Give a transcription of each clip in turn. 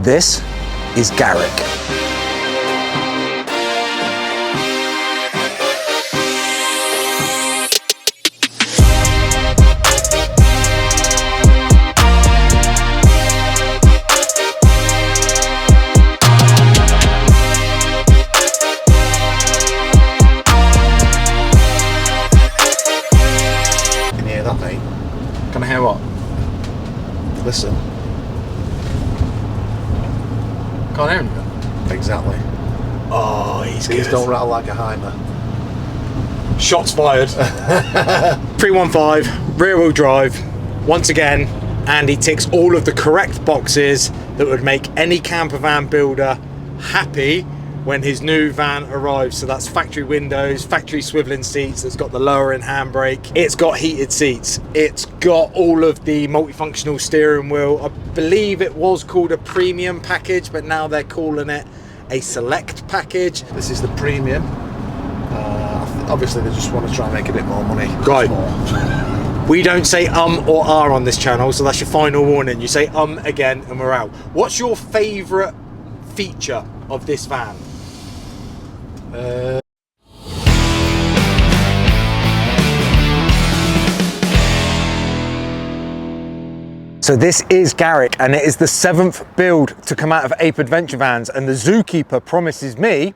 This is Garrick. Can you hear that, mate? Can I hear what? Listen. Can't hear anything. Exactly. Oh, he's These good. don't rattle like a Heimer. Shots fired. 315, rear wheel drive. Once again, Andy ticks all of the correct boxes that would make any camper van builder happy when his new van arrives. So that's factory windows, factory swiveling seats, it's got the lowering handbrake, it's got heated seats, it's got all of the multifunctional steering wheel. I believe it was called a premium package, but now they're calling it a select package. This is the premium. Obviously, they just want to try and make a bit more money. Right. We don't say or are on this channel, so that's your final warning. You say again and we're out. What's your favourite feature of this van? So this is Garrick, and it is the 7th build to come out of Ape Adventure Vans, and the zookeeper promises me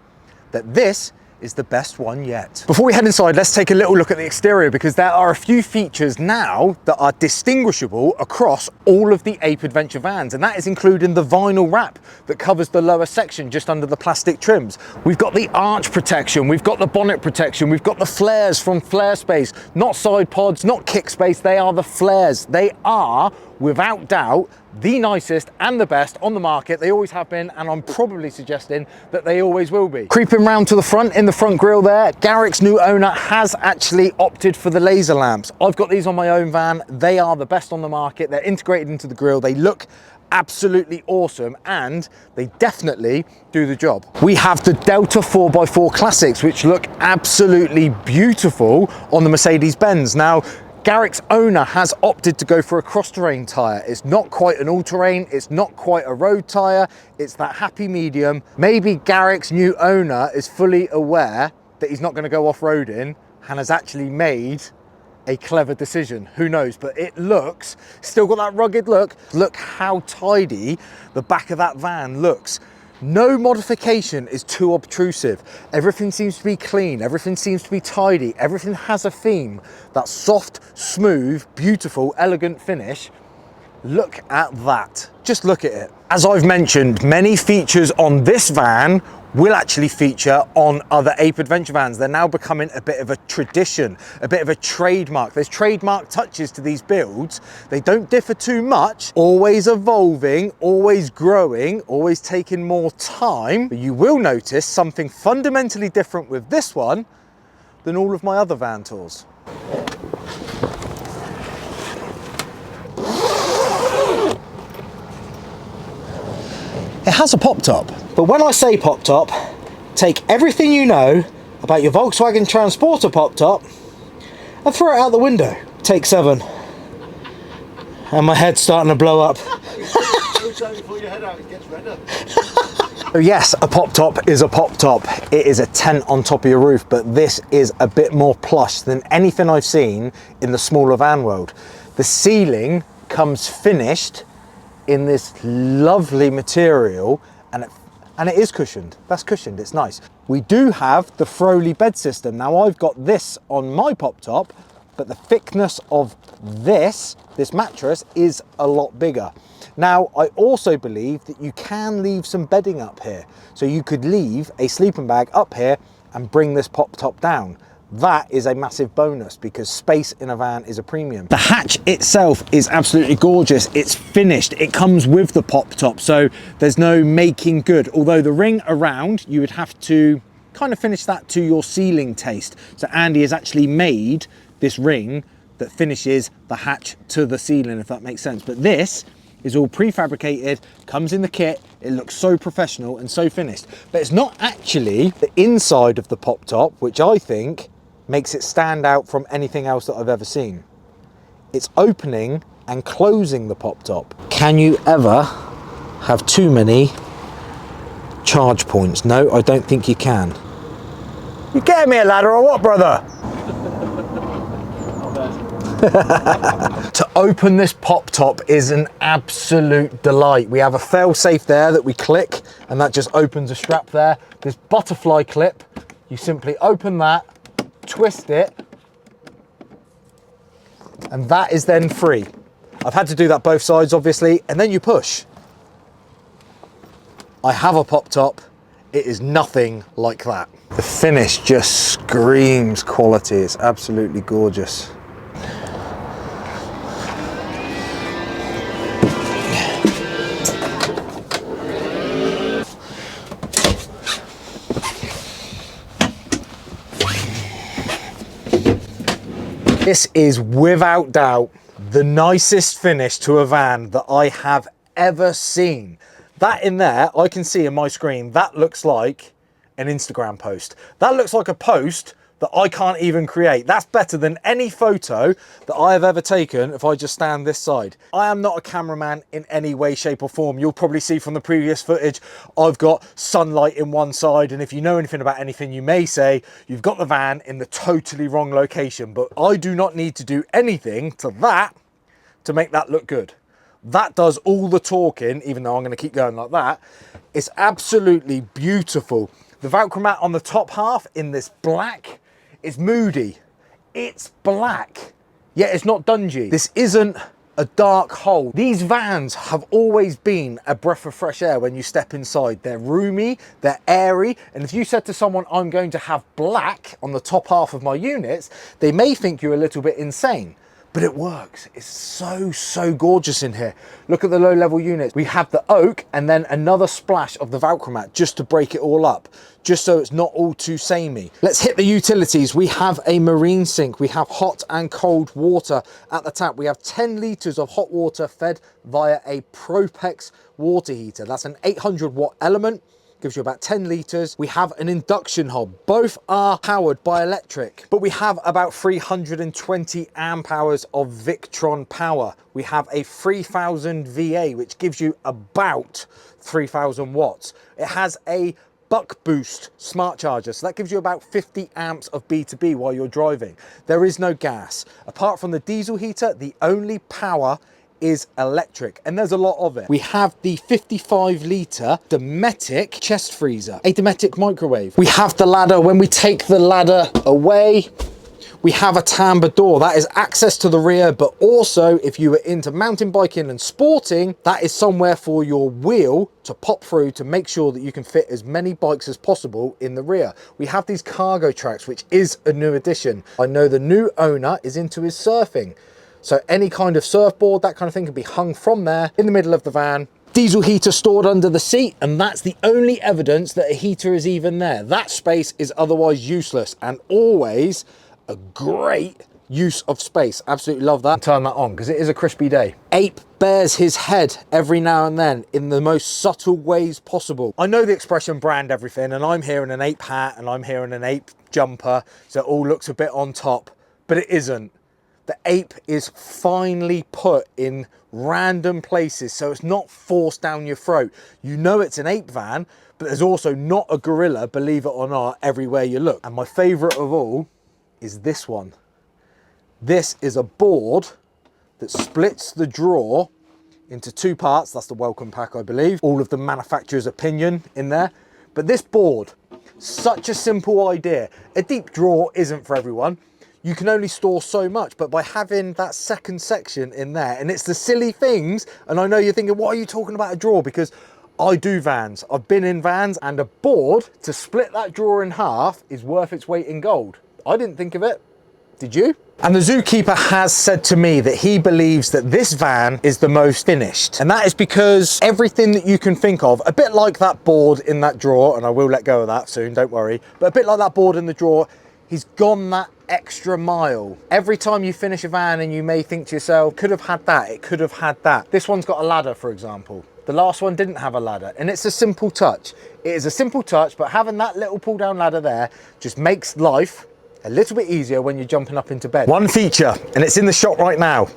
that this is the best one yet. Before we head inside, let's take a little look at the exterior, because there are a few features now that are distinguishable across all of the Ape Adventure Vans, and that is including the vinyl wrap that covers the lower section just under the plastic trims. We've got the arch protection, we've got the bonnet protection, we've got the flares from Flare Space, not side pods, not kick space, they are the flares. They are, without doubt, the nicest and the best on the market. They always have been, and I'm probably suggesting that they always will be. Creeping round to the front, in the front grille there, Garrick's new owner has actually opted for the laser lamps. I've got these on my own van. They are the best on the market. They're integrated into the grille. They look absolutely awesome, and they definitely do the job. We have the Delta 4x4 Classics, which look absolutely beautiful on the Mercedes-Benz. Now, Garrick's owner has opted to go for a cross-terrain tyre. It's not quite an all-terrain, it's not quite a road tyre, it's that happy medium. Maybe Garrick's new owner is fully aware that he's not going to go off-roading and has actually made a clever decision. Who knows? But it looks, still got that rugged look. Look how tidy the back of that van looks. No modification is too obtrusive. Everything seems to be clean, everything seems to be tidy, everything has a theme. That soft, smooth, beautiful, elegant finish. Look at that. Just look at it. As I've mentioned, many features on this van will actually feature on other Ape Adventure Vans. They're now becoming a bit of a tradition, a bit of a trademark. There's trademark touches to these builds. They don't differ too much, always evolving, always growing, always taking more time. But you will notice something fundamentally different with this one than all of my other van tours. It has a pop top, but when I say pop top, take everything you know about your Volkswagen Transporter pop top and throw it out the window. Take 7. And my head's starting to blow up. So yes, a pop top is a pop top. It is a tent on top of your roof, but this is a bit more plush than anything I've seen in the smaller van world. The ceiling comes finished in this lovely material, and it is cushioned. That's cushioned, it's nice. We do have the Froley bed system. Now I've got this on my pop top, but the thickness of this mattress is a lot bigger. Now I also believe that you can leave some bedding up here. So you could leave a sleeping bag up here and bring this pop top down. That is a massive bonus because space in a van is a premium. The hatch itself is absolutely gorgeous. It's finished. It comes with the pop top, so there's no making good. Although the ring around, you would have to kind of finish that to your ceiling taste. So Andy has actually made this ring that finishes the hatch to the ceiling, if that makes sense. But this is all prefabricated, comes in the kit. It looks so professional and so finished. But it's not actually the inside of the pop top, which I think makes it stand out from anything else that I've ever seen. It's opening and closing the pop top. Can you ever have too many charge points. No, I don't think you can. You getting me a ladder or what, brother? To open this pop top is an absolute delight. We have a fail safe there that we click and that just opens a strap there. This butterfly clip, you simply open that, twist it, and that is then free. I've had to do that both sides obviously, and then you push. I have a pop top. It is nothing like that. The finish just screams quality. It's absolutely gorgeous. This is without doubt the nicest finish to a van that I have ever seen. That in there, I can see in my screen, that looks like an Instagram post. That looks like a post that I can't even create. That's better than any photo that I have ever taken if I just stand this side. I am not a cameraman in any way, shape or form. You'll probably see from the previous footage, I've got sunlight in one side. And if you know anything about anything, you may say you've got the van in the totally wrong location, but I do not need to do anything to that to make that look good. That does all the talking, even though I'm going to keep going like that. It's absolutely beautiful. The Velcro mat on the top half in this black is moody. It's black, yet it's not dungy. This isn't a dark hole. These vans have always been a breath of fresh air when you step inside. They're roomy, they're airy, and if you said to someone, I'm going to have black on the top half of my units, they may think you're a little bit insane. But it works. It's so gorgeous in here. Look at the low level units. We have the oak and then another splash of the Velcro mat just to break it all up, just so it's not all too samey. Let's hit the utilities. We have a marine sink. We have hot and cold water at the tap. We have 10 litres of hot water fed via a Propex water heater. That's an 800 watt element. Gives you about 10 litres. We have an induction hob. Both are powered by electric, but we have about 320 amp hours of Victron power. We have a 3000 VA, which gives you about 3000 watts. It has a buck boost smart charger, so that gives you about 50 amps of B2B while you're driving. There is no gas. Apart from the diesel heater, the only power is electric, and there's a lot of it. We have the 55 litre Dometic chest freezer, a Dometic microwave. We have the ladder. When we take the ladder away, we have a tambour door. That is access to the rear, but also if you were into mountain biking and sporting, that is somewhere for your wheel to pop through to make sure that you can fit as many bikes as possible in the rear. We have these cargo tracks, which is a new addition. I know the new owner is into his surfing. So any kind of surfboard, that kind of thing can be hung from there in the middle of the van. Diesel heater stored under the seat, and that's the only evidence that a heater is even there. That space is otherwise useless, and always a great use of space. Absolutely love that. Turn that on because it is a crispy day. Ape bares his head every now and then in the most subtle ways possible. I know the expression brand everything, and I'm here in an ape hat and I'm here in an ape jumper, so it all looks a bit on top, but it isn't. The ape is finely put in random places, so it's not forced down your throat. You know it's an ape van, but there's also not a gorilla, believe it or not, everywhere you look. And my favorite of all is this one. This is a board that splits the drawer into two parts. That's the welcome pack, I believe. All of the manufacturer's opinion in there. But this board, such a simple idea. A deep drawer isn't for everyone. You can only store so much, but by having that second section in there, and it's the silly things, and I know you're thinking, what are you talking about a drawer? Because I do vans. I've been in vans, and a board to split that drawer in half is worth its weight in gold. I didn't think of it. Did you? And the zookeeper has said to me that he believes that this van is the most finished. And that is because everything that you can think of, a bit like that board in that drawer, and I will let go of that soon, don't worry, but a bit like that board in the drawer, he's gone that extra mile. Every time you finish a van and you may think to yourself, could have had that, it could have had that. This one's got a ladder, for example. The last one didn't have a ladder, and it's a simple touch. It is a simple touch, but having that little pull down ladder there just makes life a little bit easier when you're jumping up into bed. One feature, and it's in the shop right now.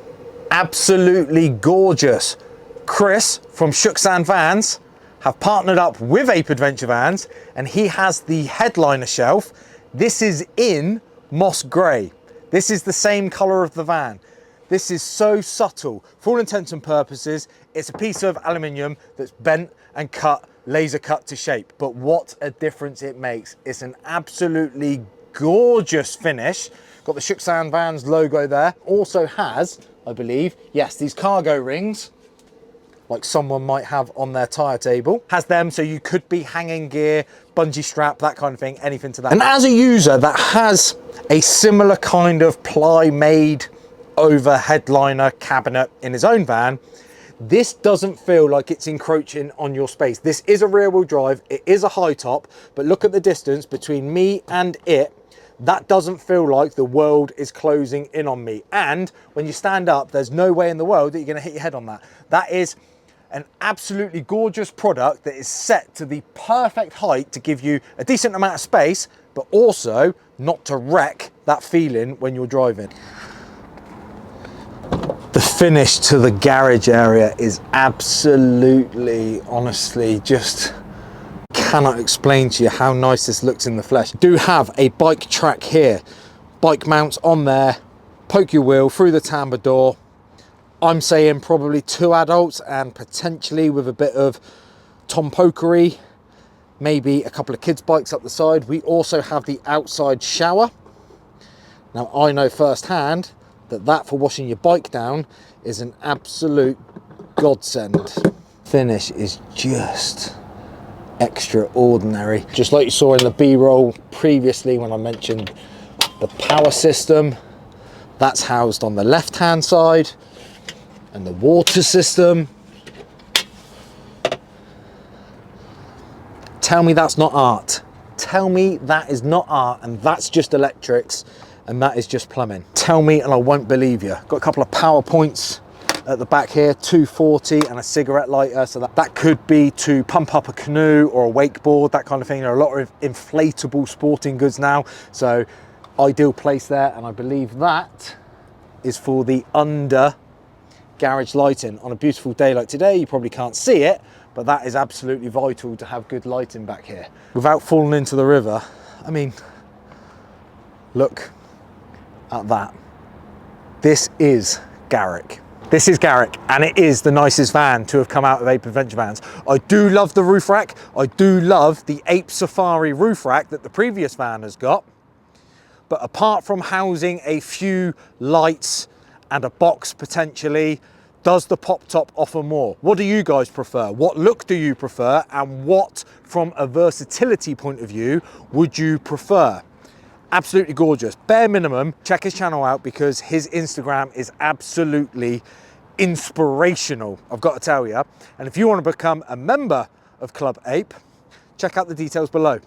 Absolutely gorgeous. Chris from Shook Sand Vans have partnered up with Ape Adventure Vans, and he has the headliner shelf. This is in moss grey. This is the same colour of the van. This is so subtle. For all intents and purposes, it's a piece of aluminium that's bent and cut, laser cut to shape. But what a difference it makes. It's an absolutely gorgeous finish. Got the Shook Sand Vans logo there. Also has, I believe, yes, these cargo rings, like someone might have on their tyre table. Has them, so you could be hanging gear, bungee strap, that kind of thing, anything to that. And as a user that has a similar kind of ply made over headliner cabinet in his own van, this doesn't feel like it's encroaching on your space. This is a rear wheel drive, it is a high top, but look at the distance between me and it. That doesn't feel like the world is closing in on me. And when you stand up, there's no way in the world that you're gonna hit your head on that. That is an absolutely gorgeous product that is set to the perfect height to give you a decent amount of space, but also not to wreck that feeling when you're driving. The finish to the garage area is absolutely, honestly, just cannot explain to you how nice this looks in the flesh. Do have a bike track here, bike mounts on there, poke your wheel through the tambour door. I'm saying probably 2 adults and potentially with a bit of tompokery, maybe a couple of kids' bikes up the side. We also have the outside shower. Now I know firsthand that for washing your bike down is an absolute godsend. Finish is just extraordinary. Just like you saw in the B-roll previously when I mentioned the power system, that's housed on the left-hand side, and the water system. Tell me that's not art. Tell me that is not art, and that's just electrics, and that is just plumbing. Tell me and I won't believe you. Got a couple of power points at the back here, 240 and a cigarette lighter, so that could be to pump up a canoe or a wakeboard, that kind of thing. There are a lot of inflatable sporting goods now, so ideal place there. And I believe that is for the under garage lighting. On a beautiful day like today, you probably can't see it, but that is absolutely vital to have good lighting back here without falling into the river. I mean, look at that. This is Garrick. This is Garrick, and it is the nicest van to have come out of Ape Adventure Vans. I do love the roof rack. I do love the Ape Safari roof rack that the previous van has got. But apart from housing a few lights and a box potentially, does the POPTOP offer more? What do you guys prefer? What look do you prefer? And what, from a versatility point of view, would you prefer? Absolutely gorgeous. Bare minimum, check his channel out because his Instagram is absolutely inspirational, I've got to tell you. And if you want to become a member of Club Ape, check out the details below.